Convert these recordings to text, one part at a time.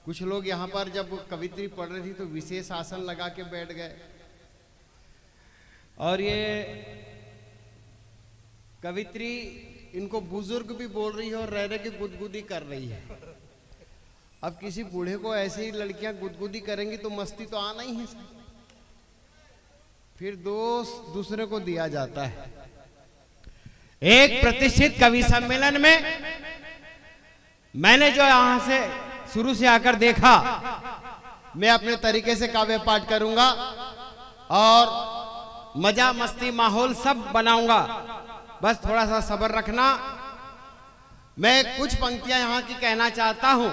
कुछ लोग यहाँ पर जब कवित्री पढ़ रही थी तो विशेष आसन लगा के बैठ गए, और ये कवित्री इनको बुजुर्ग भी बोल रही है और रह रहे की गुदगुदी कर रही है। अब किसी बूढ़े को ऐसे ही लड़कियां गुदगुदी करेंगी तो मस्ती तो आना ही है, फिर दोष दूसरे को दिया जाता है। एक प्रतिष्ठित कवि सम्मेलन में मैंने जो यहां से शुरू से आकर देखा, मैं अपने तरीके से काव्य पाठ करूंगा और मजा मस्ती माहौल सब बनाऊंगा, बस थोड़ा सा सब्र रखना। मैं कुछ पंक्तियां यहां की कहना चाहता हूं,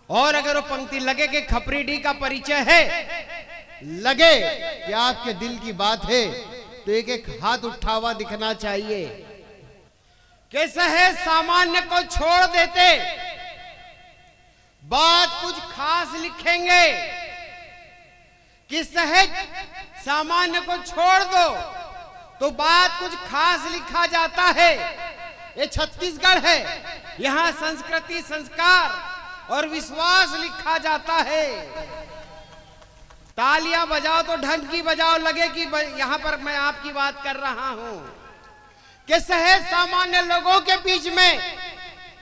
और अगर वो पंक्ति लगे कि खपरीडी का परिचय है, लगे कि आपके दिल की बात है, तो एक एक हाथ उठा हुआ दिखना चाहिए। कि सहज सामान्य को छोड़ देते, बात कुछ खास लिखेंगे। कि सहज सामान्य को छोड़ दो तो बात कुछ खास लिखा जाता है। ये छत्तीसगढ़ है, यहां संस्कृति, संस्कार और विश्वास लिखा जाता है। तालियां बजाओ तो ढंग की बजाओ, लगे कि यहां पर मैं आपकी बात कर रहा हूं। कि सहज सामान्य लोगों के बीच में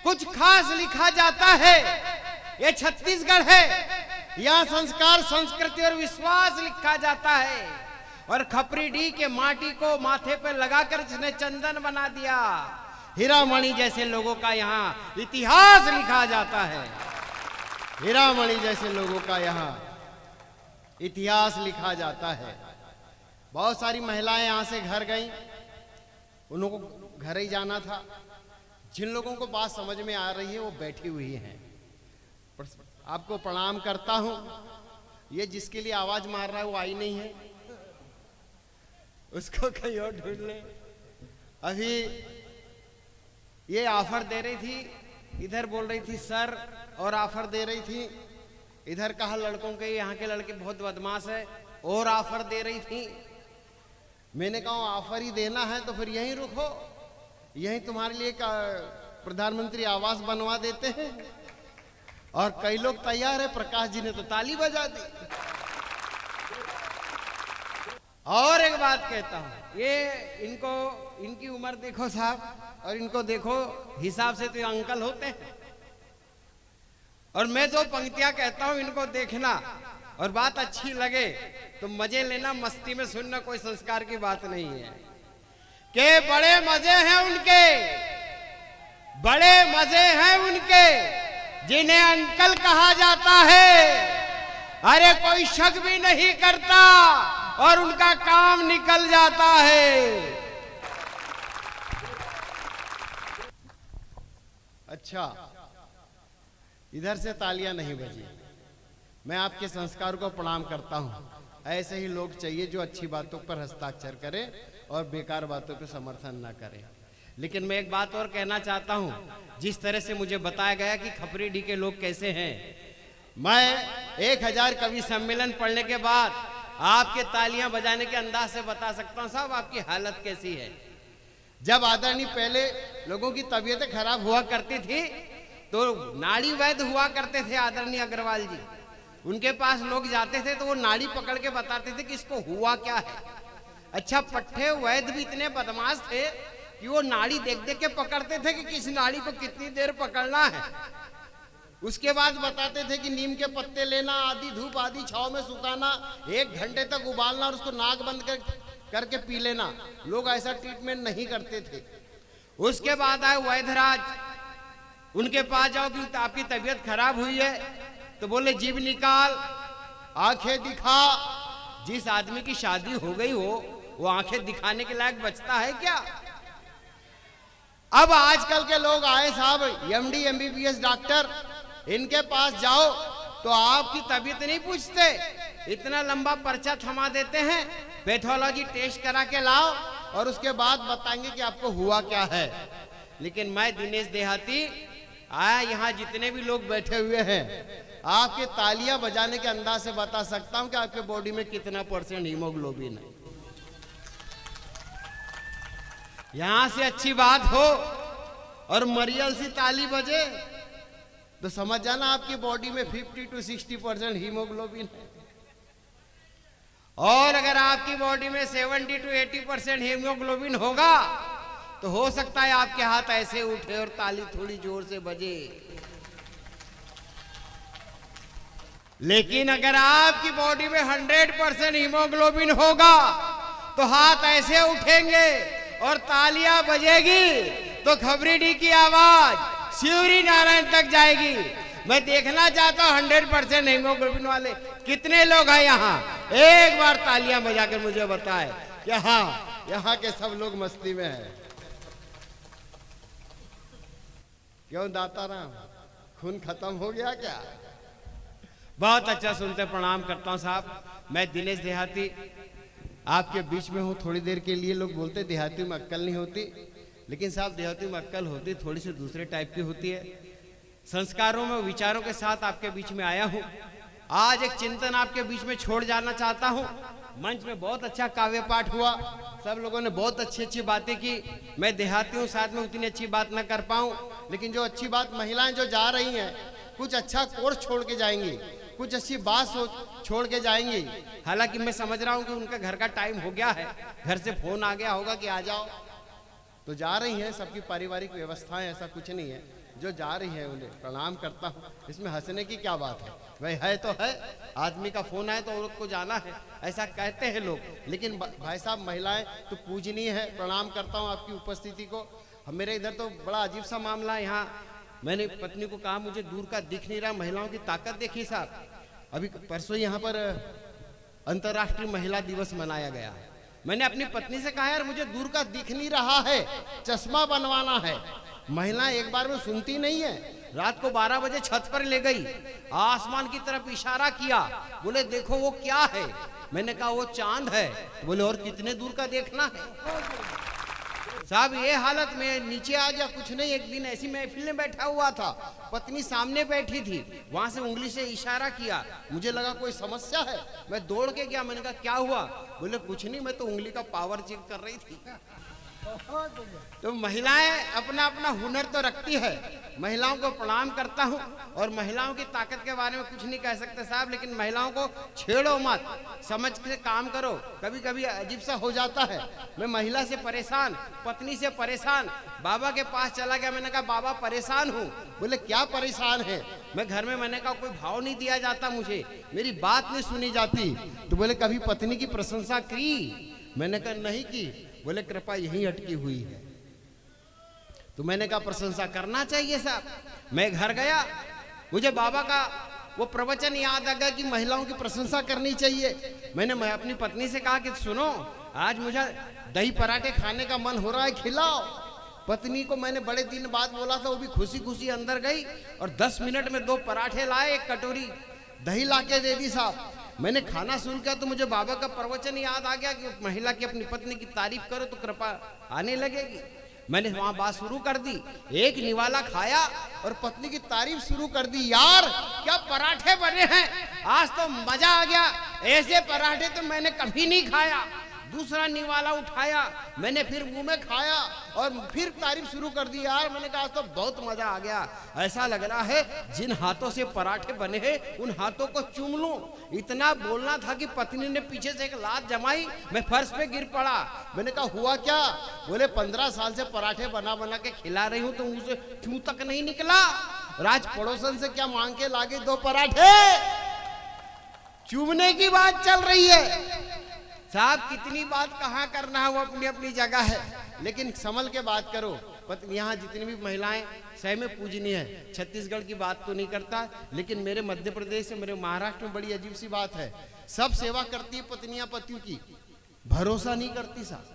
कुछ खास लिखा जाता है। ये छत्तीसगढ़ है, यहां संस्कार, संस्कृति और विश्वास लिखा जाता है। और खपरीडी के माटी को माथे पर लगाकर जिसने चंदन बना दिया, हीरामणि जैसे लोगों का यहाँ इतिहास लिखा जाता है। हीरामणि जैसे लोगों का यहाँ इतिहास लिखा जाता है। बहुत सारी महिलाएं यहां से घर गईं, उन लोगों को घर ही जाना था। जिन लोगों को बात समझ में आ रही है वो बैठी हुई हैं। आपको प्रणाम करता हूं। ये जिसके लिए आवाज मार रहा है वो आई नहीं है, उसको कहीं और ढूंढ ले। अभी ये ऑफर दे रही थी, इधर बोल रही थी सर, और ऑफर दे रही थी। इधर कहा लड़कों के, यहाँ के लड़के बहुत बदमाश है, और ऑफर दे रही थी। मैंने कहा ऑफर ही देना है तो फिर यहीं रुको, यहीं तुम्हारे लिए प्रधानमंत्री आवास बनवा देते हैं। और कई लोग तैयार है, प्रकाश जी ने तो ताली बजा दी। और एक बात कहता हूं, ये इनको, इनकी उम्र देखो साहब, और इनको देखो हिसाब से तो ये अंकल होते हैं। और मैं जो पंक्तियां कहता हूं इनको देखना, और बात अच्छी लगे तो मजे लेना, मस्ती में सुनना, कोई संस्कार की बात नहीं है। के बड़े मजे हैं उनके, बड़े मजे हैं उनके, जिन्हें अंकल कहा जाता है। अरे कोई शक भी नहीं करता और उनका काम निकल जाता है। अच्छा, इधर से तालियां नहीं बजी। मैं आपके संस्कार को प्रणाम करता हूं। ऐसे ही लोग चाहिए जो अच्छी बातों पर हस्ताक्षर करें और बेकार बातों पर समर्थन ना करें। लेकिन मैं एक बात और कहना चाहता हूं, जिस तरह से मुझे बताया गया कि खपरीडी के लोग कैसे हैं, मैं 1000 कवि सम्मेलन पढ़ने के बाद आपके तालियां बजाने के अंदाज से बता सकता हूं साहब आपकी हालत कैसी है। जब आदरणीय पहले लोगों की तबीयतें खराब हुआ करती थी तो नाड़ी वैद्य हुआ करते थे आदरणीय अग्रवाल जी, उनके पास लोग जाते थे तो वो नाड़ी पकड़ के बताते थे कि इसको हुआ क्या है। अच्छा, पट्टे वैद्य भी इतने बदमाश थे कि वो नाड़ी देख देख के पकड़ते थे कि किस नाड़ी को कितनी देर पकड़ना है। उसके बाद बताते थे कि नीम के पत्ते लेना, आधी धूप आधी छांव में सुखाना, 1 घंटे तक उबालना और उसको नाक बंद करके पी लेना। लोग ऐसा ट्रीटमेंट नहीं करते थे। उसके बाद आए वैद्यराज, उनके पास जाओ कि आपकी तबीयत खराब हुई है तो बोले जीभ निकाल, आंखें दिखा। जिस आदमी की शादी हो गई हो वो आंखें दिखाने के लायक बचता है क्या? अब आजकल के लोग आए साहब, एमडी एमबीबीएस डॉक्टर, इनके पास जाओ तो आपकी तबीयत नहीं पूछते, इतना लंबा पर्चा थमा देते हैं, पैथोलॉजी टेस्ट करा के लाओ और उसके बाद बताएंगे कि आपको हुआ क्या है। लेकिन मैं दिनेश देहाती आया, यहाँ जितने भी लोग बैठे हुए हैं, आपके तालियां बजाने के अंदाज से बता सकता हूं कि आपके बॉडी में कितना % हीमोग्लोबिन है। यहां से अच्छी बात हो और मरियल सी ताली बजे तो समझ जाना आपकी बॉडी में 50 to 60% हीमोग्लोबिन है। और अगर आपकी बॉडी में 70 to 80% हीमोग्लोबिन होगा तो हो सकता है आपके हाथ ऐसे उठे और ताली थोड़ी जोर से बजे। लेकिन अगर आपकी बॉडी में 100% हीमोग्लोबिन होगा तो हाथ ऐसे उठेंगे और तालियां बजेगी तो खबरीडी की आवाज शिवरी नारायण तक जाएगी। मैं देखना चाहता हूं 100% हीमोग्लोबिन वाले कितने लोग हैं यहाँ। एक बार तालियां बजाकर मुझे बताए कि हाँ, यहाँ के सब लोग मस्ती में हैं। क्यों दाता राम, खून खत्म हो गया क्या? बहुत अच्छा सुनते, प्रणाम करता हूं साहब। मैं दिनेश देहाती आपके बीच में हूँ थोड़ी देर के लिए। लोग बोलते देहातियों में अक्ल नहीं होती, लेकिन साहब देहातियों में अक्ल होती, थोड़ी सी दूसरे टाइप की होती है। संस्कारों में विचारों के साथ आपके बीच में आया हूँ। आज एक चिंतन आपके बीच में छोड़ जाना चाहता हूँ। मंच में बहुत अच्छा काव्य पाठ हुआ, सब लोगों ने बहुत अच्छी अच्छी बातें की। मैं देहाती हूँ, साथ में उतनी अच्छी बात ना कर पाऊँ, लेकिन जो अच्छी बात महिलाएं जो जा रही हैं, कुछ अच्छा कोर्स छोड़ के जाएंगी, कुछ अच्छी बात छोड़ के जाएंगी। हालांकि मैं समझ रहा हूं कि उनका घर का टाइम हो गया है, घर से फोन आ गया होगा कि आ जाओ, तो जा रही हैं। सबकी पारिवारिक व्यवस्थाएं, ऐसा कुछ नहीं है। जो जा रही है उन्हें प्रणाम करता हूं। इसमें हंसने की क्या बात है? भाई है तो है, आदमी का फोन आए तो औरत को जाना है, ऐसा कहते हैं लोग। लेकिन भाई साहब महिलाएं तो पूजनीय है। प्रणाम करता हूँ आपकी उपस्थिति को। मेरे इधर तो बड़ा अजीब सा मामला है। यहाँ मैंने पत्नी को कहा मुझे दूर का दिख नहीं रहा, महिलाओं की ताकत देखिए साहब। अभी परसों यहाँ पर अंतर्राष्ट्रीय महिला दिवस मनाया गया। मैंने अपनी पत्नी से कहा यार मुझे दूर का दिख नहीं रहा है, चश्मा बनवाना है। महिलाएं एक बार में सुनती नहीं है। रात को 12 बजे छत पर ले गई, आसमान की तरफ इशारा किया, बोले देखो वो क्या है। मैंने कहा वो चांद है। बोले और कितने दूर का देखना है साहब? ये हालत में नीचे आ गया। कुछ नहीं, एक दिन ऐसी महफिल में बैठा हुआ था, पत्नी सामने बैठी थी, वहां से उंगली से इशारा किया। मुझे लगा कोई समस्या है, मैं दौड़ के गया। मैंने कहा क्या हुआ? बोले कुछ नहीं, मैं तो उंगली का पावर चेक कर रही थी। तो महिलाएं अपना अपना हुनर तो रखती है। महिलाओं को प्रणाम करता हूं। और महिलाओं की ताकत के बारे में कुछ नहीं कह सकते साहब, लेकिन महिलाओं को छेड़ो मत, समझ के काम करो। कभी कभी अजीब सा हो जाता है। मैं महिला से परेशान, पत्नी से परेशान, बाबा के पास चला गया। मैंने कहा बाबा परेशान हूँ। बोले क्या परेशान है? मैं घर में, मैंने कहा कोई भाव नहीं दिया जाता मुझे, मेरी बात नहीं सुनी जाती। तो बोले कभी पत्नी की प्रशंसा की? मैंने कहा नहीं की। बोले कृपा यहीं अटकी हुई है। तो मैंने कहा प्रशंसा करना चाहिए साहब। मैं घर गया, मुझे बाबा का वो प्रवचन याद आ गया कि महिलाओं की प्रशंसा करनी चाहिए। मैंने अपनी पत्नी से कहा कि सुनो, आज मुझे दही पराठे खाने का मन हो रहा है, खिलाओ। पत्नी को मैंने बड़े दिन बाद बोला था, वो भी खुशी खुशी अंदर गई और 10 मिनट में 2 पराठे लाए, 1 कटोरी दही लाके दे दी साहब। मैंने खाना शुरू किया तो मुझे बाबा का प्रवचन याद आ गया कि महिला की अपनी पत्नी की तारीफ करो तो कृपा आने लगेगी। मैंने वहां बात शुरू कर दी, एक निवाला खाया और पत्नी की तारीफ शुरू कर दी। यार क्या पराठे बने हैं, आज तो मजा आ गया, ऐसे पराठे तो मैंने कभी नहीं खाया। दूसरा निवाला उठाया, मैंने फिर मुंह में खाया और फिर तारीफ शुरू कर दी। यार मैंने कहा तो बहुत मजा आ गया, ऐसा लग रहा है जिन हाथों से पराठे बने हैं उन हाथों को चूम लूं। इतना बोलना था कि पत्नी ने पीछे से एक लात जमाई, मैं फर्श पे गिर पड़ा। मैंने कहा हुआ क्या? बोले 15 साल से पराठे बना बना के खिला रही हूं तो मुझसे क्यों तक नहीं निकला। राज पड़ोसन से क्या मांग के लागे 2 पराठे, चूमने की बात चल रही है साहब। कितनी बात कहाँ करना है वो अपनी अपनी जगह है, लेकिन संभल के बात करो। यहाँ जितनी भी महिलाएं सही में पूजनीय है। छत्तीसगढ़ की बात तो नहीं करता, लेकिन मेरे मध्य प्रदेश से, मेरे महाराष्ट्र में बड़ी अजीब सी बात है। सब सेवा करती है पत्नियां पतियों की, भरोसा नहीं करती साहब।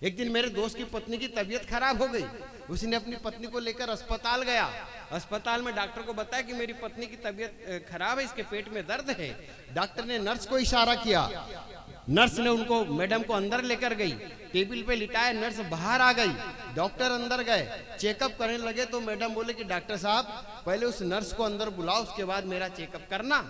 एक दिन मेरे दोस्त की पत्नी की तबीयत खराब हो गई, उसने अपनी पत्नी को लेकर अस्पताल गया। अस्पताल में डॉक्टर को बताया कि मेरी पत्नी की तबीयत खराब है, इसके पेट में दर्द है। डॉक्टर ने नर्स को इशारा किया, नर्स ने उनको, मैडम को अंदर लेकर गई, टेबल पे लिटाया, नर्स बाहर आ गई, डॉक्टर अंदर गए, चेकअप करने लगे। तो मैडम बोले कि डॉक्टर साहब पहले उस नर्स को अंदर बुलाओ, उसके बाद मेरा चेकअप करना।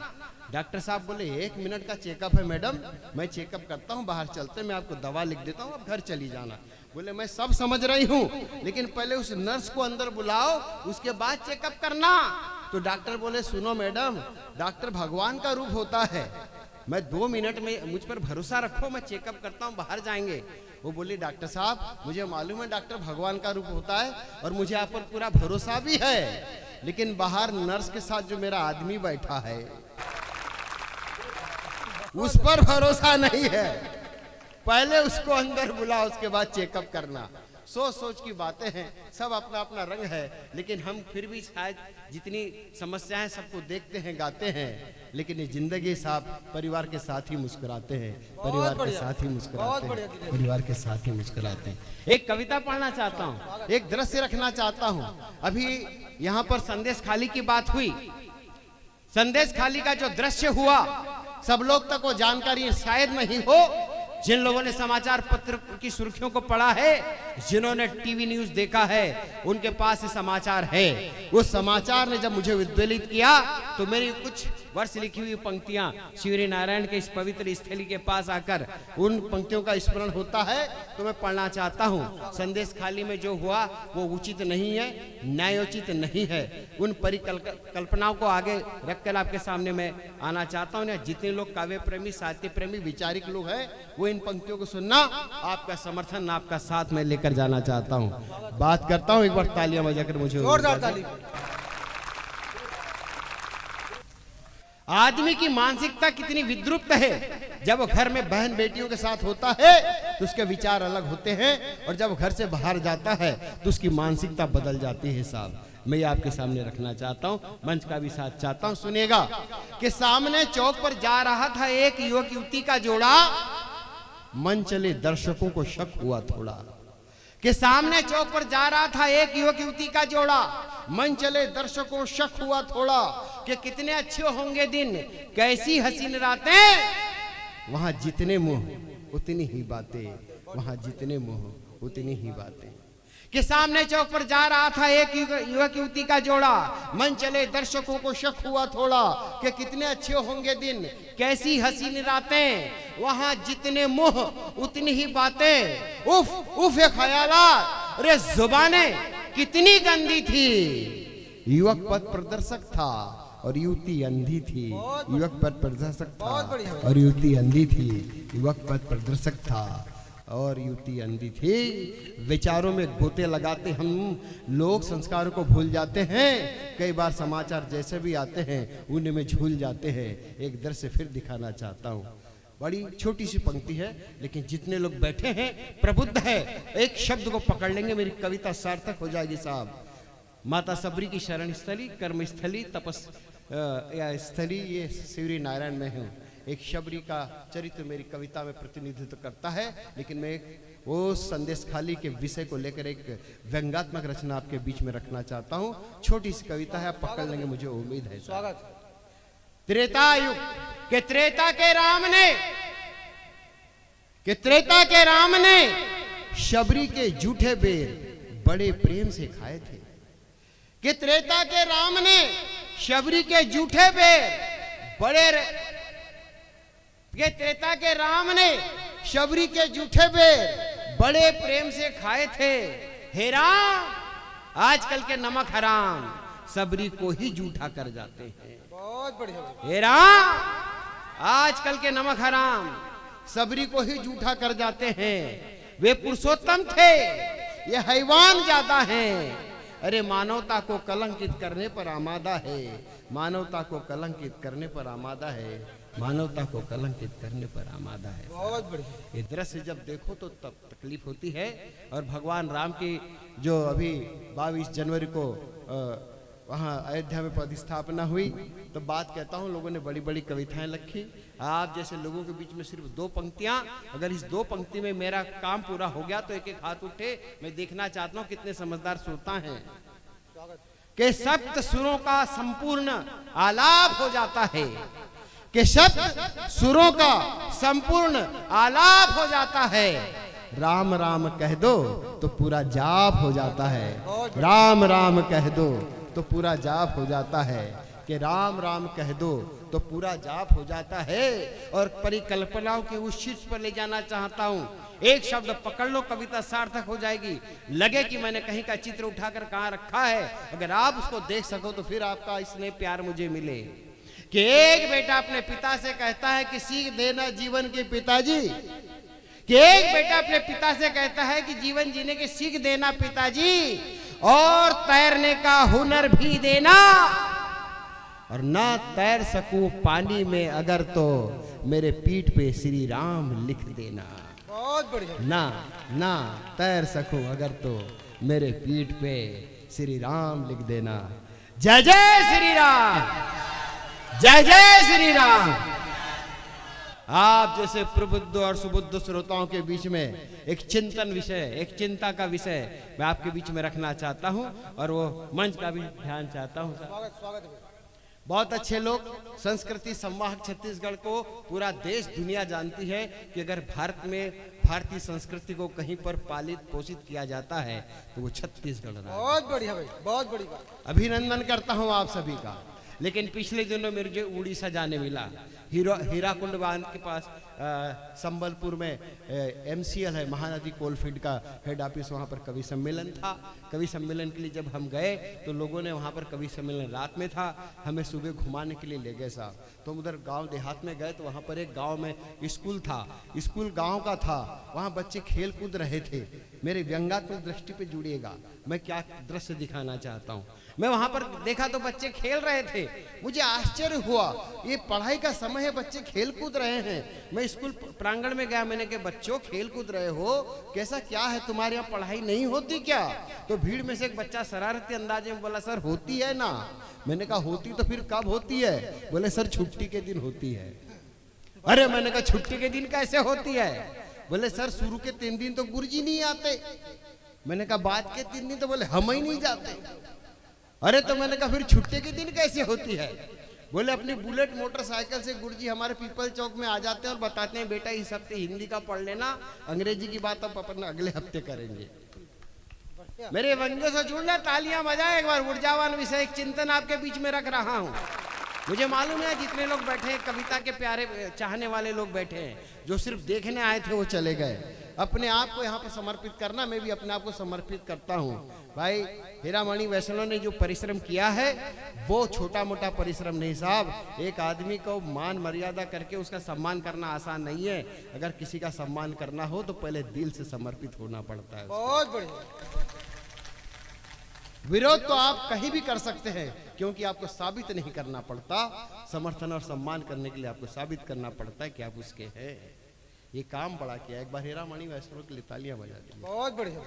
डॉक्टर साहब बोले 1 मिनट का चेकअप है मैडम, मैं चेकअप करता हूँ, बाहर चलते, मैं आपको दवा लिख देता हूँ, आप घर चली जाना। बोले मैं सब समझ रही हूँ, लेकिन पहले उस नर्स को अंदर बुलाओ, उसके बाद चेकअप करना। तो डॉक्टर बोले सुनो मैडम, डॉक्टर भगवान का रूप होता है, मैं 2 मिनट में, मुझ पर भरोसा रखो, मैं चेकअप करता हूँ, बाहर जाएंगे। वो बोली डॉक्टर साहब मुझे मालूम है डॉक्टर भगवान का रूप होता है और मुझे आप पर पूरा भरोसा भी है, लेकिन बाहर नर्स के साथ जो मेरा आदमी बैठा है उस पर भरोसा नहीं है, पहले उसको अंदर बुलाओ, उसके बाद चेकअप करना। सोच सोच की बातें हैं, सब अपना अपना रंग है, लेकिन हम फिर भी शायद जितनी समस्याएं सबको देखते हैं, गाते हैं, लेकिन ये जिंदगी साहब परिवार के साथ ही मुस्कुराते हैं, परिवार के साथ ही मुस्कुराते हैं, परिवार के साथ ही मुस्कुराते हैं। एक कविता पढ़ना चाहता हूँ, एक दृश्य रखना चाहता हूँ। अभी यहाँ पर संदेश खाली की बात हुई, संदेश खाली का जो दृश्य हुआ सब लोग तक वो जानकारी शायद नहीं हो। जिन लोगों ने समाचार पत्र की सुर्खियों को पढ़ा है, जिन्होंने टीवी न्यूज देखा है, उनके पास ये समाचार है। उस समाचार ने जब मुझे विद्वेलित किया तो मेरी कुछ वर्ष लिखी हुई पंक्तियां शिवरी नारायण के इस पवित्र स्थली के पास आकर उन पंक्तियों का स्मरण होता है, तो मैं पढ़ना चाहता हूं। संदेश खाली में जो हुआ वो उचित नहीं है, न्यायोचित नहीं है। उन परिकल्पनाओं को आगे रखकर आपके सामने मैं आना चाहता हूं। जितने लोग काव्य प्रेमी, साहित्य प्रेमी, विचारिक लोग हैं, वो इन पंक्तियों को सुनना, आपका समर्थन, आपका साथ मैं लेकर जाना चाहता हूं। बात करता हूं, एक बार तालियां बजाकर मुझे जोरदार ताली। आदमी की मानसिकता कितनी विद्रुप्त है, जब वो घर में बहन बेटियों के साथ होता है तो उसके विचार अलग होते हैं, और जब घर से बाहर जाता है तो उसकी मानसिकता बदल जाती है। साहब मैं ये आपके सामने रखना चाहता हूँ, मंच का भी साथ चाहता हूँ, सुनिएगा। कि सामने चौक पर जा रहा था एक युवक युवती का जोड़ा, मन चले दर्शकों को शक हुआ थोड़ा। कि सामने चौक पर जा रहा था एक युवक युवती का जोड़ा, मन चले दर्शकों को शक हुआ थोड़ा। कि कितने अच्छे होंगे दिन, कैसी हसीन रातें, वहां जितने मुंह उतनी ही बातें, वहां जितने मुंह उतनी ही बातें। कि सामने चौक पर जा रहा था एक युवक युवती का जोड़ा, मन चले दर्शकों को शक हुआ थोड़ा। कि कितने अच्छे होंगे दिन, कैसी हसीन रातें, वहां जितने मुंह उतनी ही बातें। उफ उफ ये ख्यालात, अरे जुबानें कितनी गंदी थी। युवक पथ प्रदर्शक था और युवती अंधी थी, युवक पथ प्रदर्शक था और युवती अंधी थी, युवक पथ प्रदर्शक था और युवती अंधी थी। विचारों में गोते लगाते हम लोग संस्कारों को भूल जाते हैं, कई बार समाचार जैसे भी आते हैं उन्हीं में झूल जाते हैं। एक दृश्य फिर दिखाना चाहता हूँ, बड़ी छोटी सी पंक्ति है, लेकिन जितने लोग बैठे हैं प्रबुद्ध है, एक शब्द को पकड़ लेंगे, मेरी कविता सार्थक हो जाएगी साहब। माता सबरी की शरण स्थली, कर्म स्थली, तपस या स्थली, ये शिवरी नारायण में हूँ। एक शबरी का चरित्र मेरी कविता में प्रतिनिधित्व करता है, लेकिन मैं एक वो संदेश खाली के विषय को लेकर एक व्यंग्यात्मक रचना आपके बीच में रखना चाहता हूँ। छोटी सी कविता है, आप पकड़ लेंगे, मुझे उम्मीद है। स्वागत। त्रेता युग के त्रेता के राम ने शबरी के जूठे बेर बड़े प्रेम से खाए थे। कि त्रेता के राम ने शबरी के जूठे बेर त्रेता के राम ने शबरी के जूठे बेर बड़े प्रेम से खाए थे। हे राम, आजकल के नमक हराम सबरी को ही जूठा कर जाते हैं। बहुत बढ़िया। हे राम, आजकल के नमक हराम सबरी को ही जूठा कर जाते हैं। वे पुरुषोत्तम थे, ये हैवान ज्यादा हैं। अरे मानवता को कलंकित करने पर आमादा है, मानवता को कलंकित करने पर आमादा है, मानवता को कलंकित करने पर आमादा है। बहुत बढ़िया। ये दृश्य जब देखो तो तब तकलीफ होती है। और भगवान राम की जो अभी 22 जनवरी को वहाँ अयोध्या में प्रतिस्थापना हुई, तो बात कहता हूँ, लोगों ने बड़ी बड़ी कविताएं लिखी। आप जैसे लोगों के बीच में सिर्फ 2 पंक्तियां, अगर इस 2 पंक्ति में मेरा काम पूरा हो गया तो एक एक हाथ उठे। मैं देखना चाहता हूँ कितने समझदार श्रोता हैं। कि सप्त सुरों का संपूर्ण आलाप हो जाता है, कि सप्त सुरों का संपूर्ण आलाप हो जाता है। राम राम कह दो तो पूरा जाप हो जाता है, राम राम कह दो तो पूरा जाप हो जाता है। कि राम राम कह दो तो पूरा जाप हो जाता है। और परिकल्पनाओं के उस शीर्ष पर ले जाना चाहता हूं। एक शब्द पकड़ लो, कविता सार्थक हो जाएगी। लगे कि मैंने कहीं का चित्र उठाकर कहां रखा है, अगर आप उसको देख सको तो फिर आपका स्नेह प्यार मुझे मिले। कि एक बेटा अपने पिता से कहता है कि सीख देना जीवन के पिताजी, कि एक बेटा अपने पिता से कहता है कि जीवन जीने की सीख देना पिताजी, और तैरने का हुनर भी देना, और ना तैर सकूं पानी में अगर तो मेरे पीठ पे श्री राम लिख देना। बहुत बढ़िया। ना तैर सकूं अगर तो मेरे पीठ पे श्री राम लिख देना। जय जय श्री राम, जय जय श्री राम। आप जैसे प्रबुद्ध और सुबुद्ध श्रोताओं के बीच में एक चिंतन विषय, एक चिंता का विषय मैं आपके बीच में रखना चाहता हूं, और वो मंच का भी ध्यान चाहता हूं। स्वागत है। बहुत अच्छे लोग, संस्कृति संवाहक छत्तीसगढ़ को पूरा देश दुनिया जानती है कि अगर भारत में भारतीय संस्कृति को कहीं पर पालित पोषित किया जाता है तो वो छत्तीसगढ़ रहा। बहुत बढ़िया भाई, बहुत बड़ी बात। अभिनंदन करता हूं आप सभी का। लेकिन पिछले दिनों मुझे उड़ीसा जाने मिला, हीराकुंड बांध के पास संबलपुर में MCL है, महानदी कोलफील्ड का हेड ऑफिस, वहाँ पर कवि सम्मेलन था। कवि सम्मेलन के लिए जब हम गए तो लोगों ने वहाँ पर, कवि सम्मेलन रात में था, हमें सुबह घुमाने के लिए ले गए साहब। तो उधर गांव देहात में गए तो वहाँ पर एक गांव में स्कूल था, स्कूल गांव का था, वहाँ बच्चे खेल कूद रहे थे। मेरे व्यंग्यात्मक दृष्टि पे जुड़िएगा, मैं क्या दृश्य दिखाना चाहता हूँ। मैं वहाँ पर देखा तो बच्चे खेल रहे थे, मुझे आश्चर्य हुआ, ये पढ़ाई का समय है, बच्चे खेल कूद रहे हैं। मैं स्कूल प्रांगण में गया, मैंने कहा बच्चों खेल कूद रहे हो, कैसा क्या है, तुम्हारे यहाँ पढ़ाई नहीं होती क्या? तो भीड़ में से एक बच्चा शरारती अंदाजे में बोला, सर होती है ना। मैंने कहा होती तो फिर कब होती है? बोले सर छुट्टी के दिन होती है। अरे मैंने कहा छुट्टी के दिन कैसे होती है? बोले सर शुरू के 3 दिन तो गुरुजी नहीं आते। मैंने कहा बाद के 3 दिन तो बोले हम ही नहीं जाते। अरे तो मैंने कहा फिर छुट्टी के दिन कैसे होती है? बोले अपनी बुलेट मोटरसाइकिल से गुरुजी हमारे पीपल चौक में आ जाते हैं और बताते हैं बेटा इस हफ्ते हिंदी का पढ़ लेना, अंग्रेजी की बात अब अपन अगले हफ्ते करेंगे। मेरे व्यंग्यों से जुड़ना, तालियां बजाए एक बार। ऊर्जावान विषय एक चिंतन आपके बीच में रख रहा हूं। मुझे मालूम है जितने लोग बैठे हैं, कविता के प्यारे चाहने वाले लोग बैठे हैं, जो सिर्फ देखने आए थे वो चले गए। अपने आप को यहाँ पर समर्पित करना, मैं भी अपने आप को समर्पित करता हूँ। भाई हीरामणि वैष्णव ने जो परिश्रम किया है वो छोटा मोटा परिश्रम नहीं साहब। एक आदमी को मान मर्यादा करके उसका सम्मान करना आसान नहीं है। अगर किसी का सम्मान करना हो तो पहले दिल से समर्पित होना पड़ता है। बहुत बढ़िया। विरोध तो आप कहीं भी कर सकते हैं, क्योंकि आपको साबित नहीं करना पड़ता। समर्थन और सम्मान करने के लिए आपको साबित करना पड़ता है कि आप उसके हैं। ये काम बड़ा किया। एक बार हीरामणि वैष्णव के लिए तालियां बजा दी। बहुत बढ़िया।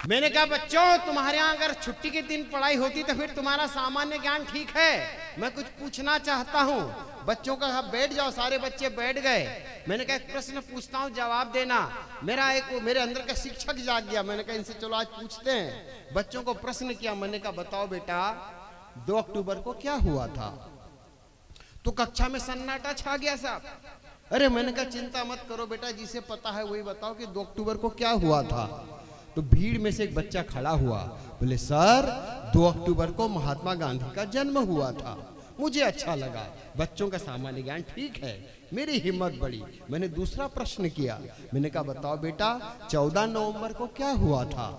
मैंने कहा बच्चों तुम्हारे यहाँ अगर छुट्टी के दिन पढ़ाई होती तो फिर तुम्हारा सामान्य ज्ञान ठीक है। मैं कुछ पूछना चाहता हूँ। बच्चों का बैठ जाओ, सारे बच्चे बैठ गए। मैंने कहा एक प्रश्न पूछता हूँ, जवाब देना। मेरे अंदर का शिक्षक जाग गया। मैंने कहा इनसे चलो आज पूछते हैं। बच्चों को प्रश्न किया, मैंने कहा बताओ बेटा 2 अक्टूबर को क्या हुआ था? तो कक्षा में सन्नाटा छा गया साहब। अरे मैंने कहा चिंता मत करो बेटा, जिसे पता है वही बताओ कि 2 अक्टूबर को क्या हुआ था। तो भीड़ में से एक बच्चा खड़ा हुआ, बोले सर 2 अक्टूबर को महात्मा गांधी का जन्म हुआ था। मुझे अच्छा लगा, बच्चों का सामान्य ज्ञान ठीक है। मेरी हिम्मत बढ़ी, मैंने दूसरा प्रश्न किया। मैंने कहा बताओ बेटा 14 नवंबर को क्या हुआ था?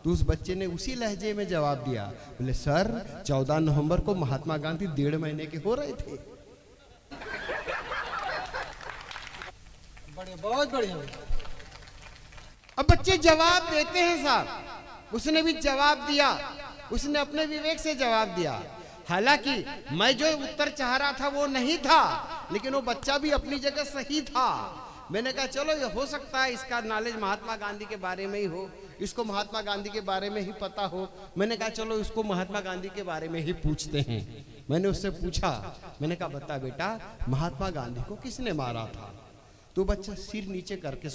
तो उस बच्चे ने उसी लहजे में जवाब दिया, बोले सर 14 नवंबर को महात्मा गांधी 1.5 महीने के हो रहे थे। बढ़िया, बहुत बढ़िया। अब बच्चे जवाब देते हैं साहब। उसने भी जवाब दिया, उसने अपने विवेक से जवाब दिया। हालांकि मैं जो उत्तर चाह रहा था वो नहीं था, लेकिन वो बच्चा भी अपनी जगह सही था। मैंने कहा चलो ये हो सकता है इसका नॉलेज महात्मा गांधी के बारे में ही हो, इसको महात्मा गांधी के बारे में ही पता हो। मैंने कहा चलो इसको महात्मा गांधी के बारे में ही पूछते हैं। मैंने उससे पूछा, मैंने कहा बता बेटा महात्मा गांधी को किसने मारा था? तो बच्चा सिर नीचे करके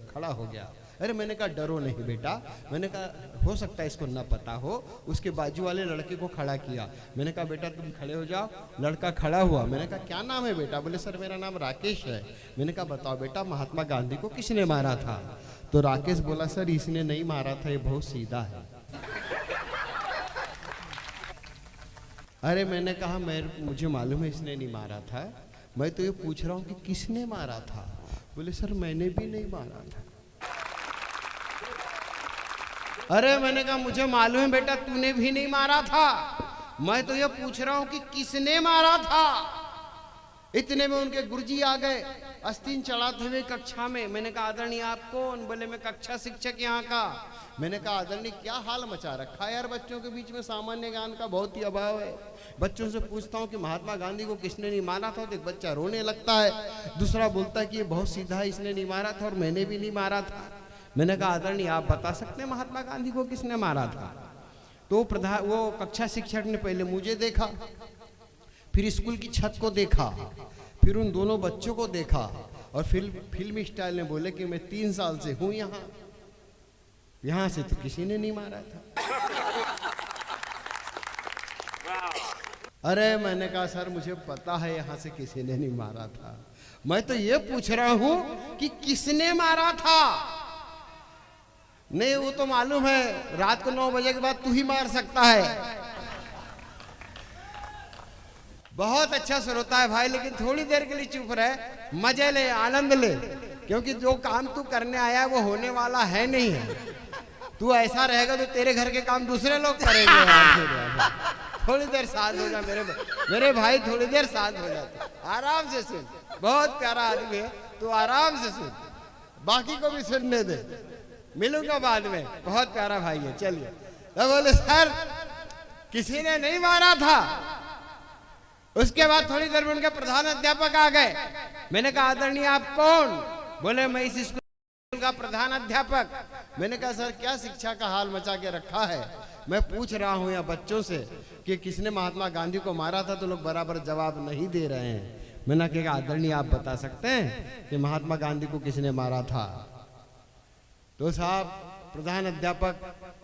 खड़ा हो गया। अरे मैंने कहा डरो नहीं बेटा। मैंने कहा हो सकता है इसको ना पता हो। उसके बाजू वाले लड़के को खड़ा किया। मैंने कहा बेटा तुम खड़े हो जाओ। लड़का खड़ा हुआ। मैंने कहा क्या नाम है बेटा? बोले सर मेरा नाम राकेश है। मैंने कहा बताओ बेटा महात्मा गांधी को किसने मारा था? तो राकेश बोला सर इसने नहीं मारा था, ये बहुत सीधा है। अरे मैंने कहा मुझे मालूम है इसने नहीं मारा था, मैं तो ये पूछ रहा हूँ कि किसने मारा था। बोले सर मैंने भी नहीं मारा था। अरे मैंने कहा मुझे मालूम है बेटा तूने भी नहीं मारा था, मैं तो ये पूछ रहा हूँ कि किसने मारा था। इतने में उनके गुरुजी आ गए अस्तीन चढ़ाते हुए कक्षा में। मैंने कहा आदरणीय आप कौन? बोले मैं कक्षा शिक्षक यहाँ का। मैंने कहा आदरणीय क्या हाल मचा रखा है यार, बच्चों के बीच में सामान्य ज्ञान का बहुत ही अभाव है। बच्चों से पूछता हूँ कि महात्मा गांधी को किसने नहीं मारा था, तो एक बच्चा रोने लगता है, दूसरा बोलता है कि ये बहुत सीधा है, इसने नहीं मारा था और मैंने भी नहीं मारा था। मैंने कहा आदरणीय आप बता सकते हैं महात्मा गांधी को किसने मारा था? तो वो कक्षा शिक्षक ने पहले मुझे देखा, फिर स्कूल की छत को देखा, फिर उन दोनों बच्चों को देखा और फिर फिल्मी स्टाइल में बोले कि मैं 3 साल से हूं यहां से तो किसी ने नहीं मारा था। अरे मैंने कहा सर मुझे पता है यहां से किसी ने नहीं मारा था, मैं तो ये पूछ रहा हूं कि किसने मारा था। नहीं वो तो मालूम है रात को 9 बजे के बाद तू ही मार सकता है। बहुत अच्छा श्रोता है भाई, लेकिन थोड़ी देर के लिए चुप रहे, मजे ले, आनंद ले, क्योंकि जो काम तू करने आया है वो होने वाला है नहीं है। तू ऐसा रहेगा तो तेरे घर के काम दूसरे लोग करेंगे। थोड़ी देर शांत हो जा मेरे भाई, थोड़ी देर शांत हो जा, आराम से सुन। बहुत प्यारा आदमी है, तू आराम से सुन, बाकी को भी सुनने दे, मिलूंगा बाद में। बहुत प्यारा भाई है। चलिए तो बोले सर किसी ने नहीं मारा था। उसके बाद थोड़ी देर में उनके प्रधान अध्यापक आ गए। मैंने कहा आदरणीय आप कौन? बोले मैं इस स्कूल का प्रधान अध्यापक। मैंने कहा सर क्या शिक्षा का हाल मचा के रखा है, मैं पूछ रहा हूँ यहाँ बच्चों से कि किसने महात्मा गांधी को मारा था, तो लोग बराबर जवाब नहीं दे रहे हैं। मैंने कहा आदरणीय आप बता सकते हैं कि महात्मा गांधी को किसने मारा था? तो साहब प्रधान अध्यापक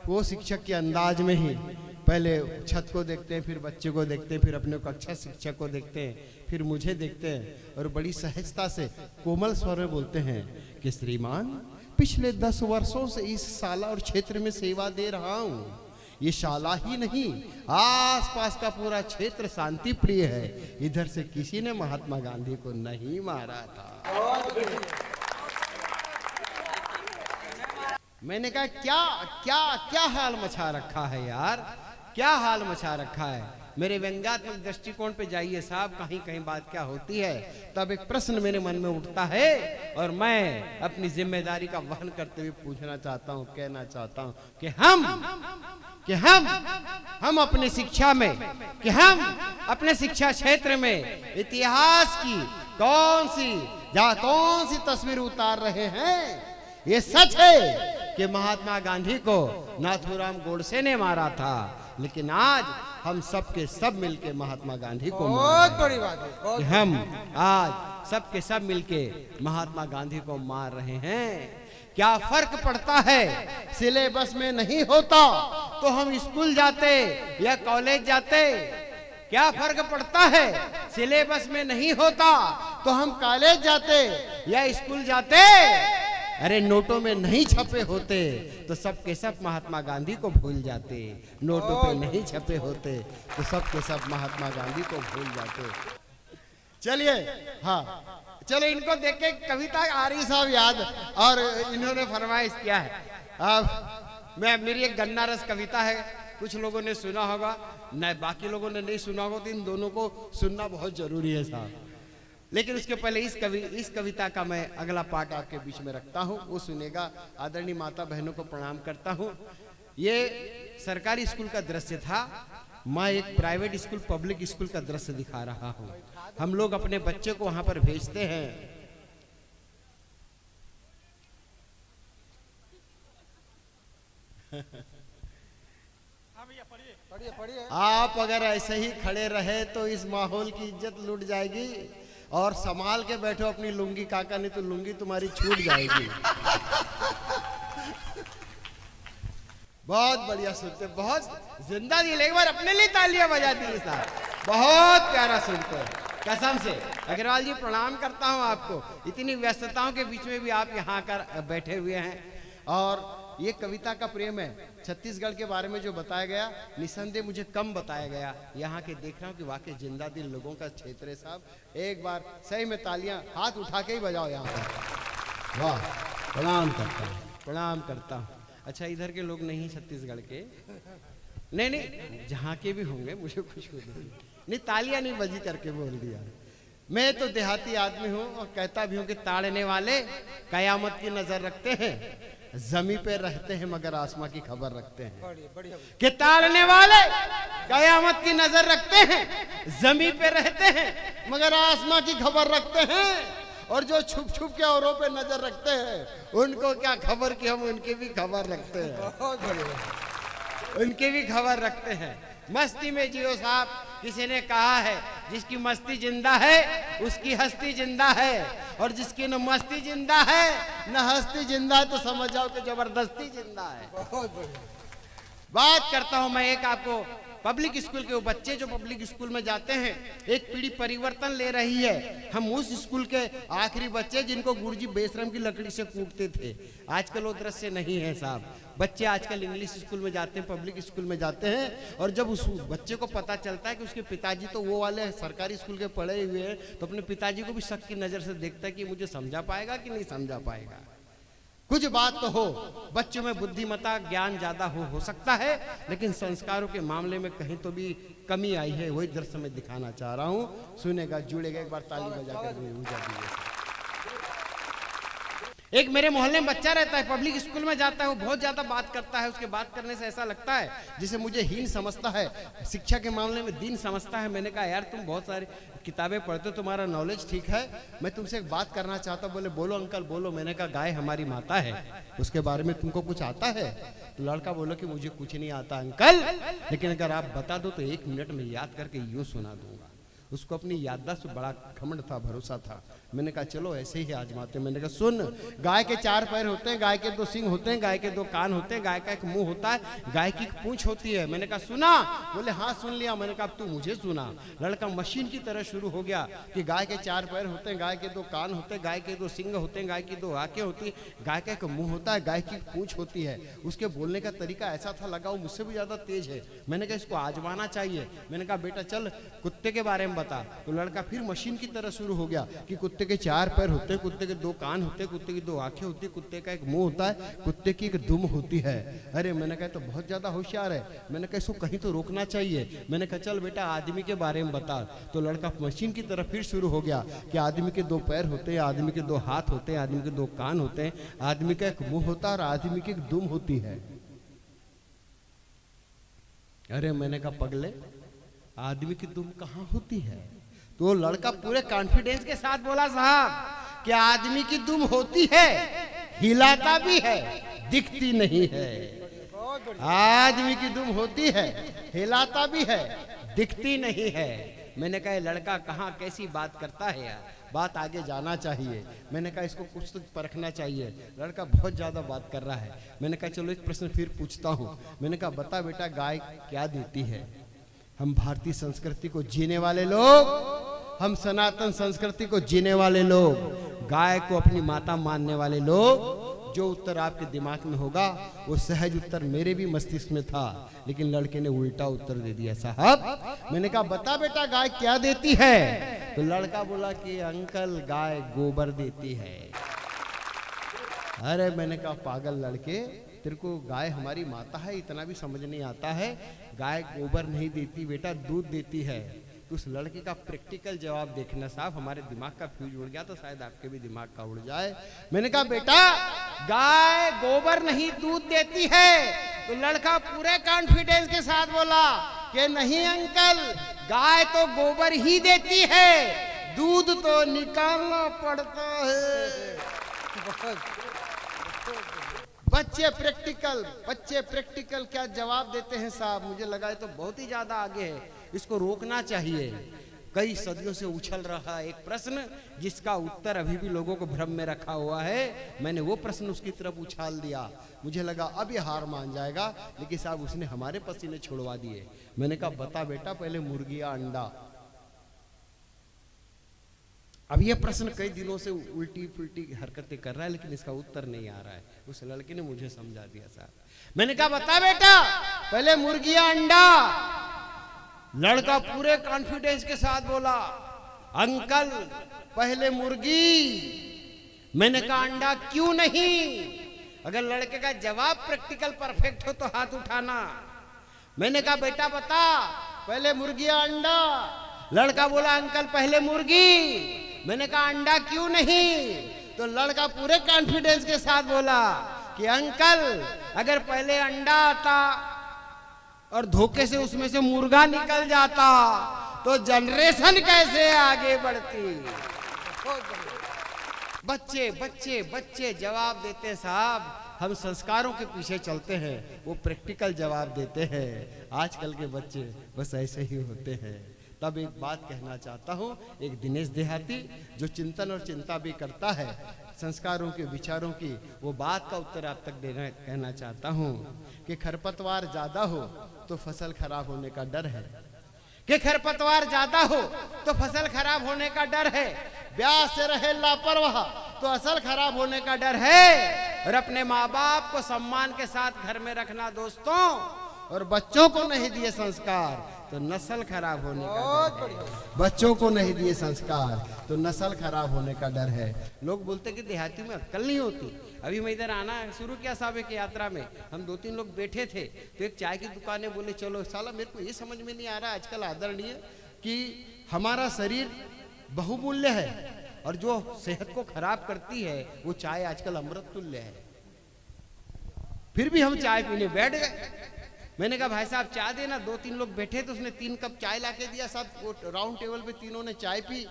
वो शिक्षक के अंदाज में ही पहले छत को देखते हैं, फिर बच्चे को देखते हैं, फिर अपने कक्षा शिक्षक को देखते हैं, फिर मुझे देखते हैं और बड़ी सहजता से कोमल स्वर में बोलते हैं कि श्रीमान पिछले 10 वर्षों से इस शाला और क्षेत्र में सेवा दे रहा हूँ। ये शाला ही नहीं आसपास का पूरा क्षेत्र शांति प्रिय है, इधर से किसी ने महात्मा गांधी को नहीं मारा था। मैंने कहा क्या क्या क्या हाल मचा रखा है यार, क्या हाल मचा रखा है। मेरे व्यंग्यात्मक दृष्टिकोण पे जाइए साहब, कहीं कहीं बात क्या होती है। तब एक प्रश्न मेरे मन में उठता है और मैं अपनी जिम्मेदारी का वहन करते हुए पूछना चाहता हूँ, कहना चाहता हूँ कि हम अपनी शिक्षा में, कि हम अपने शिक्षा क्षेत्र में इतिहास की कौन सी तस्वीर उतार रहे हैं। ये सच है कि महात्मा गांधी को नाथूराम गोडसे ने मारा था, लेकिन आज हम सब के सब मिलके महात्मा गांधी को बहुत बड़ी बात है कि हम आज सब के सब मिलके महात्मा गांधी को मार रहे हैं। क्या फर्क पड़ता है, सिलेबस में नहीं होता तो हम स्कूल जाते या कॉलेज जाते। क्या फर्क पड़ता है, सिलेबस में नहीं होता तो हम कॉलेज जाते या स्कूल जाते। अरे नोटों में नहीं छपे होते तो सब के सब महात्मा गांधी को भूल जाते, नोटों पे नहीं छपे होते तो सब के सब महात्मा गांधी को भूल जाते। चलिए हाँ चलो, इनको देख के कविता आ रही साहब याद, और इन्होंने फरमाइश किया है। अब मेरी एक गन्ना रस कविता है, कुछ लोगों ने सुना होगा, न बाकी लोगों ने नहीं सुना होगा, तो इन दोनों को सुनना बहुत जरूरी है साहब। लेकिन उसके पहले इस कविता का मैं अगला पार्ट आपके बीच में रखता हूँ, वो सुनेगा। आदरणीय माता बहनों को प्रणाम करता हूँ। ये सरकारी स्कूल का दृश्य था, मैं एक प्राइवेट स्कूल पब्लिक स्कूल का दृश्य दिखा रहा हूँ। हम लोग अपने बच्चे को वहां पर भेजते हैं। पढ़िए। आप अगर ऐसे ही खड़े रहे तो इस माहौल की इज्जत लूट जाएगी, और संभाल के बैठो अपनी लुंगी काका, नहीं तो लुंगी तुम्हारी छूट जाएगी। बहुत बढ़िया सुनते, बहुत जिंदा दिल, एक बार अपने लिए तालियां बजा दी साहब, बहुत प्यारा सुनते, कसम से। अग्रवाल जी प्रणाम करता हूं आपको, इतनी व्यस्तताओं के बीच में भी आप यहाँ आकर बैठे हुए हैं और ये कविता का प्रेम है। छत्तीसगढ़ के बारे में जो बताया गया निसंदेह मुझे कम बताया गया। यहाँ के देख रहा हूँ कि वाकई जिंदा दिल लोगों का क्षेत्र है साहब। एक बार सही में तालियां हाथ उठा के ही बजाओ यहाँ पर। वाह, प्रणाम करता हूँ, प्रणाम करता हूँ। अच्छा, इधर के लोग नहीं छत्तीसगढ़ के, नहीं नहीं, जहाँ के भी होंगे मुझे खुश हो नहीं, तालियां नहीं बजी करके बोल दिया। मैं तो देहाती आदमी हूँ और कहता भी हूँ कि ताड़ने वाले कयामत की नजर रखते हैं, जमी पे रहते हैं मगर आसमां की खबर रखते हैं। बढ़िया कि ताड़ने वाले कयामत की नजर रखते हैं, जमी पे रहते हैं मगर आसमां की खबर रखते हैं। और जो छुप छुप के औरों पे नजर रखते हैं उनको क्या खबर कि हम उनकी भी खबर रखते हैं, बहुत बढ़िया। उनकी भी खबर रखते हैं। मस्ती में जियो साहब। किसी ने कहा है जिसकी मस्ती जिंदा है उसकी हस्ती जिंदा है, और जिसकी न मस्ती जिंदा है न हस्ती जिंदा है तो समझ जाओ कि जबरदस्ती जिंदा है। बहुत बढ़िया। बात करता हूं मैं एक आपको पब्लिक स्कूल के। वो बच्चे जो पब्लिक स्कूल में जाते हैं, एक पीढ़ी परिवर्तन ले रही है। हम उस स्कूल के आखिरी बच्चे जिनको गुरुजी बेशरम की लकड़ी से कूटते थे, आजकल वो दृश्य नहीं है साहब। बच्चे आजकल इंग्लिश स्कूल में जाते हैं, पब्लिक स्कूल में जाते हैं, और जब उस बच्चे को पता चलता है कि उसके पिताजी तो वो वाले सरकारी स्कूल के पढ़े हुए हैं, तो अपने पिताजी को भी शक की नजर से देखता है कि मुझे समझा पाएगा कि नहीं समझा पाएगा। कुछ बात तो हो, बच्चों में बुद्धिमत्ता ज्ञान ज्यादा हो सकता है, लेकिन संस्कारों के मामले में कहीं तो भी कमी आई है। वही दृश्य में दिखाना चाह रहा हूँ। सुनेगा, जुड़ेगा, एक बार ताली बजा कर ऊर्जा दीजिए। एक मेरे मोहल्ले में बच्चा रहता है, पब्लिक स्कूल में जाता है, वो बहुत ज्यादा बात करता है। उसके बात करने से ऐसा लगता है जिसे मुझे हीन समझता है, शिक्षा के मामले में दीन समझता है। मैंने कहा यार तुम बहुत सारी किताबें पढ़ते हो, तुम्हारा नॉलेज ठीक है, मैं तुमसे एक बात करना चाहता हूँ। बोले बोलो अंकल बोलो। मैंने कहा गाय हमारी माता है, उसके बारे में तुमको कुछ आता है? तो लड़का बोलो कि मुझे कुछ नहीं आता अंकल, लेकिन अगर आप बता दो तो 1 मिनट में याद करके यूं सुना दूंगा। उसको अपनी याददाश्त से बड़ा घमंड था, भरोसा था। मैंने कहा चलो ऐसे ही आजमाते। मैंने कहा सुन, गाय के 4 पैर होते हैं, गाय के 2 सींग होते हैं, गाय के 2 कान होते हैं, गाय का एक मुंह होता है, गाय की एक पूंछ होती है। मैंने कहा सुना? बोले हाँ सुन लिया। मैंने कहा अब तू मुझे सुना। लड़का मशीन की तरह शुरू हो गया कि गाय के 4 पैर होते हैं, गाय के 2 कान होते हैं, गाय के 2 सींग होते हैं, गाय की 2 आंखें होती है, गाय का एक मुंह होता है, गाय की पूंछ होती है। उसके बोलने का तरीका ऐसा था लगा वो मुझसे भी ज्यादा तेज है। मैंने कहा इसको आजमाना चाहिए। मैंने कहा बेटा चल कुत्ते के बारे में बता। तो लड़का फिर मशीन की तरह शुरू हो गया कि कुत्ते के 4 पैर होते हैं, कुत्ते के 2 कान होते हैं, कुत्ते की 2 आंखें होती है, कुत्ते का एक मुंह होता है, कुत्ते की एक दुम होती है। अरे मैंने कहा तो बहुत ज्यादा होशियार है। मैंने कहा इसको कहीं तो रोकना चाहिए। मैंने कहा चल बेटा आदमी के बारे में बता। तो लड़का मशीन की तरह फिर शुरू हो गया कि आदमी के 2 पैर होते हैं, आदमी के 2 हाथ होते हैं, आदमी के 2 कान होते हैं, आदमी का एक मुंह होता है और आदमी की एक दुम होती है। अरे मैंने कहा पगले आदमी की दुम कहाँ होती है? तो लड़का पूरे कॉन्फिडेंस के साथ बोला साहब कि आदमी की दुम होती है, हिलाता भी है, दिखती नहीं है। आदमी की दुम होती है, हिलाता भी है, दिखती नहीं है। मैंने कहा लड़का कहाँ कैसी बात करता है यार, बात आगे जाना चाहिए। मैंने कहा इसको कुछ तो परखना चाहिए। लड़का बहुत ज्यादा बात कर रहा है। मैंने कहा चलो एक प्रश्न फिर पूछता हूँ। मैंने कहा बता बेटा गाय क्या देती है? हम भारतीय संस्कृति को जीने वाले लोग, हम सनातन संस्कृति को जीने वाले लोग, गाय को अपनी माता मानने वाले लोग, जो उत्तर आपके दिमाग में होगा वो सहज उत्तर मेरे भी मस्तिष्क में था, लेकिन लड़के ने उल्टा उत्तर दे दिया साहब। मैंने कहा बता बेटा गाय क्या देती है? तो लड़का बोला कि अंकल गाय गोबर देती है। अरे मैंने कहा पागल लड़के, तेरे को गाय हमारी माता है इतना भी समझ नहीं आता है? गाय गोबर नहीं देती बेटा, दूध देती है। तो उस लड़के का प्रैक्टिकल जवाब देखना साहब, हमारे दिमाग का फ्यूज उड़ गया तो शायद आपके भी दिमाग का उड़ जाए। मैंने कहा बेटा गाय गोबर नहीं दूध देती है। तो लड़का पूरे कॉन्फिडेंस के साथ बोला कि नहीं अंकल, गाय तो गोबर ही देती है, दूध तो निकालना पड़ता है। बच्चे प्रैक्टिकल क्या जवाब देते हैं साहब। मुझे लगा ये तो बहुत ही ज्यादा आगे है, इसको रोकना चाहिए। कई सदियों से उछल रहा एक प्रश्न जिसका उत्तर अभी भी लोगों को भ्रम में रखा हुआ है। मैंने वो प्रश्न उसकी तरफ उछाल दिया। मुझे लगा अब ये हार मान जाएगा, लेकिन साहब उसने हमारे पसीने छुड़वा दिए। मैंने कहा बता बेटा पहले मुर्गी या अंडा? अब ये प्रश्न कई दिनों से उल्टी पुल्टी हरकतें कर रहा है, लेकिन इसका उत्तर नहीं आ रहा है। उस लड़के ने मुझे समझा दिया साहब। मैंने कहा बता बेटा, पहले मुर्गी या अंडा? लड़का पूरे कॉन्फिडेंस के साथ बोला अंकल पहले मुर्गी। मैंने कहा अंडा क्यों नहीं? अगर लड़के का जवाब प्रैक्टिकल परफेक्ट हो तो हाथ उठाना। मैंने कहा बेटा बता, पहले मुर्गी या अंडा? लड़का बोला अंकल पहले मुर्गी। मैंने कहा अंडा क्यों नहीं? तो लड़का पूरे कॉन्फिडेंस के साथ बोला कि अंकल अगर पहले अंडा आता और धोखे से उसमें से मुर्गा निकल जाता तो जनरेशन कैसे आगे बढ़ती। बच्चे बच्चे बच्चे जवाब देते साहब। हम संस्कारों के पीछे चलते हैं, वो प्रैक्टिकल जवाब देते हैं। आजकल के बच्चे बस ऐसे ही होते हैं। तब एक बात कहना चाहता हूँ, एक दिनेश देहाती जो चिंतन और चिंता भी करता है संस्कारों के विचारों की, वो बात का उत्तर आप तक देना कहना चाहता हूँ कि खरपतवार ज्यादा हो तो फसल खराब होने का डर है। कि खरपतवार ज्यादा हो तो फसल खराब होने का डर है। ब्याह से रहे लापरवाह तो असल खराब होने का डर है। और अपने माँ बाप को सम्मान के साथ घर में रखना दोस्तों, और बच्चों को नहीं दिए संस्कार तो नस्ल खराब होने का डर है। बच्चों को नहीं दिए संस्कार तो नस्ल खराब होने का डर है। लोग बोलते कि देहाती में अक्ल नहीं होती। अभी मैं इधर आना शुरू किया साहब एक यात्रा में, हम 2-3 लोग बैठे थे तो एक चाय की दुकान है, बोले चलो। साला मेरे को ये समझ में नहीं आ रहा आजकल आदरणीय कि हमारा शरीर बहुमूल्य है और जो सेहत को खराब करती है वो चाय आजकल अमृत तुल्य है। फिर भी हम चाय पीने बैठ गए। मैंने कहा भाई साहब चाय देना। 2-3 लोग बैठे तो उसने 3 कप चाय लाके दिया। सब राउंड टेबल पे तीनों ने चाय पी।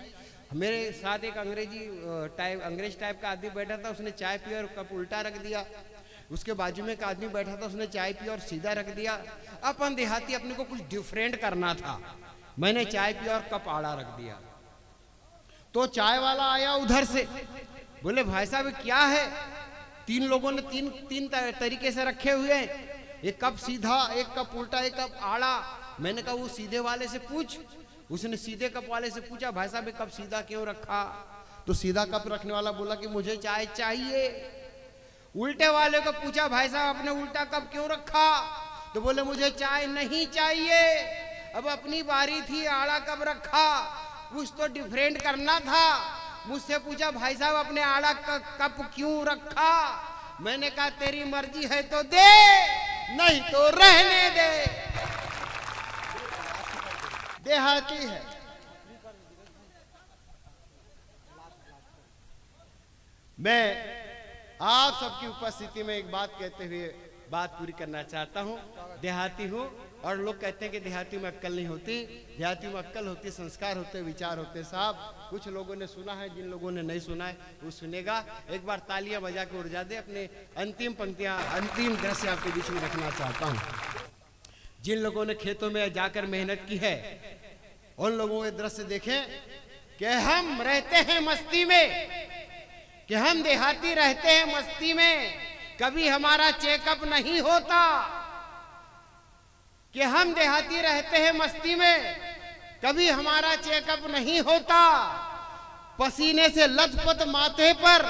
मेरे साथ एक अंग्रेज टाइप का आदमी बैठा था, उसने चाय पी और कप उल्टा रख दिया। उसके बाजू में एक आदमी बैठा था, उसने चाय पी और सीधा रख दिया। अपन देहाती अपने को कुछ डिफरेंट करना था, मैंने चाय पी और कप आड़ा रख दिया। तो चाय वाला आया उधर से, बोले भाई साहब क्या है? 3 लोगों ने तीन तरीके से रखे हुए हैं, एक कप सीधा, एक कप उल्टा, एक कप आड़ा। मैंने कहा वो सीधे वाले से पूछ। उसने सीधे कप वाले से पूछा भाई साहब कप सीधा क्यों रखा? तो सीधा कप रखने वाला बोला कि मुझे चाय चाहिए। उल्टे वाले को पूछा भाई साहब आपने उल्टा कप क्यों रखा? तो बोले मुझे चाय नहीं चाहिए। अब अपनी बारी थी, आड़ा कप रखा, कुछ तो डिफरेंट करना था। मुझसे पूछा भाई साहब अपने आड़ा कप क्यों रखा? मैंने कहा तेरी मर्जी है तो दे, नहीं तो रहने दे। देहाती है। मैं आप सबकी उपस्थिति में एक बात कहते हुए बात पूरी करना चाहता हूं। देहाती हूं और लोग कहते हैं कि देहाती में अक्ल नहीं होती। देहाती में अक्ल होती, संस्कार होते, विचार होते। साहब कुछ लोगों ने सुना है, जिन लोगों ने नहीं सुना है वो सुनेगा। एक बार तालियां बजा के उड़ जा दे। अपने अंतिम पंक्तियां, अंतिम दृश्य आपके बीच में रखना चाहता हूं। जिन लोगों ने खेतों में जाकर मेहनत की है उन लोगों के दृश्य देखें कि हम रहते हैं मस्ती में, कि हम देहाती रहते हैं मस्ती में, कभी हमारा चेकअप नहीं होता। कि हम देहाती रहते हैं मस्ती में, कभी हमारा चेकअप नहीं होता। पसीने से लथपथ माथे पर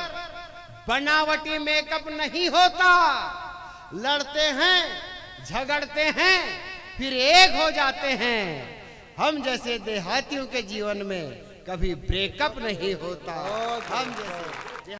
बनावटी मेकअप नहीं होता। लड़ते हैं, झगड़ते हैं, फिर एक हो जाते हैं। हम जैसे देहातियों के जीवन में कभी ब्रेकअप नहीं होता। हम जैसे